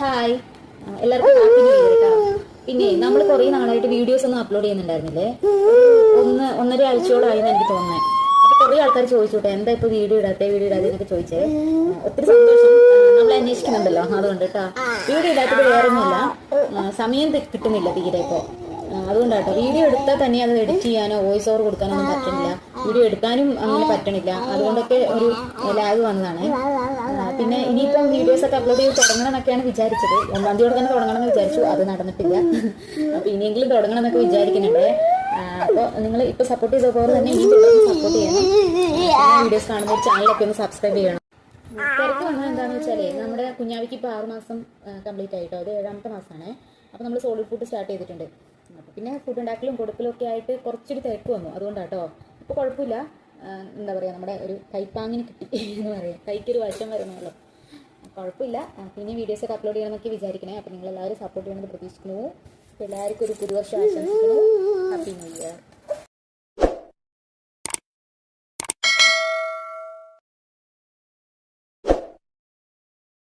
Hi, എല്ലാവർക്കും happy new year കേട്ടോ. പിന്നെ നമ്മൾ കുറേ നാളായിട്ട് വീഡിയോസ് ഒന്നും അപ്ലോഡ് ചെയ്യുന്നുണ്ടായിരുന്നില്ലേ. ഒന്നര ആഴ്ചയോളായിന്ന് എനിക്ക് തോന്നുന്നത്. അപ്പൊ കുറേ ആൾക്കാർ ചോദിച്ചോട്ടെ എന്താ ഇപ്പൊ വീഡിയോ ഇടാത്തെ എന്നൊക്കെ ചോദിച്ചേ. ഒത്തിരി സന്തോഷം, നമ്മൾ അന്വേഷിക്കുന്നുണ്ടല്ലോ, അതുകൊണ്ട് കേട്ടോ. വീഡിയോ ഇടാത്തത് വേറൊന്നുമില്ല, സമയം കിട്ടുന്നില്ല തീരെ ഇപ്പോൾ. അതുകൊണ്ടാട്ടോ. വീഡിയോ എടുത്താൽ തന്നെ അത് എഡിറ്റ് ചെയ്യാനോ വോയിസ് ഓവർ കൊടുക്കാനൊന്നും പറ്റണില്ല. വീഡിയോ എടുക്കാനും അങ്ങനെ പറ്റണില്ല. അതുകൊണ്ടൊക്കെ ഒരു ലാഗ് വന്നതാണ്. പിന്നെ ഇനിയിപ്പം വീഡിയോസ് ഒക്കെ അപ്ലോഡ് ചെയ്ത് തുടങ്ങണം എന്നൊക്കെയാണ് വിചാരിച്ചത്. 1-ാം തീയതി തന്നെ തുടങ്ങണം എന്ന് വിചാരിച്ചു, അത് നടന്നിട്ടില്ല. അപ്പൊ ഇനിയെങ്കിലും തുടങ്ങണം എന്നൊക്കെ വിചാരിക്കുന്നുണ്ട്. അപ്പോൾ നിങ്ങൾ ഇപ്പൊ സപ്പോർട്ട് ചെയ്തപോലെ തന്നെ ഇനി സപ്പോർട്ട് ചെയ്യണം. വീഡിയോസ് കാണുന്ന ഒരു ചാനലൊക്കെ ഒന്ന് സബ്സ്ക്രൈബ് ചെയ്യണം. തിരക്ക് വന്നത് എന്താണെന്ന് വെച്ചാലേ, നമ്മുടെ കുഞ്ഞാവിക്ക് ഇപ്പോൾ 6 മാസം കംപ്ലീറ്റ് ആയിട്ടോ. അത് 7ാമത്തെ മാസമാണ്. അപ്പോൾ നമ്മൾ സോളിഡ് ഫുഡ് സ്റ്റാർട്ട് ചെയ്തിട്ടുണ്ട്. അപ്പോൾ പിന്നെ ഫുഡ് ഉണ്ടാക്കലും കൊടുക്കലും ഒക്കെ ആയിട്ട് കുറച്ചൊരു തിരക്ക് വന്നു. അതുകൊണ്ടാട്ടോ. ഇപ്പോൾ കുഴപ്പമില്ല. എന്താ പറയുക, നമ്മുടെ ഒരു കൈപ്പാങ്ങിന് കിട്ടി എന്ന് പറയാം. കൈക്കൊരു വശം വരണമല്ലോ, കുഴപ്പമില്ല. പിന്നെ വീഡിയോസൊക്കെ അപ്ലോഡ് ചെയ്യണമെന്നൊക്കെ വിചാരിക്കണേ. അപ്പോൾ നിങ്ങളെല്ലാവരും സപ്പോർട്ട് ചെയ്യണമെന്ന് പ്രതീക്ഷിക്കുന്നു. എല്ലാവർക്കും ഒരു പുതുവർഷം ആശംസിക്കുന്നു. Happy new year.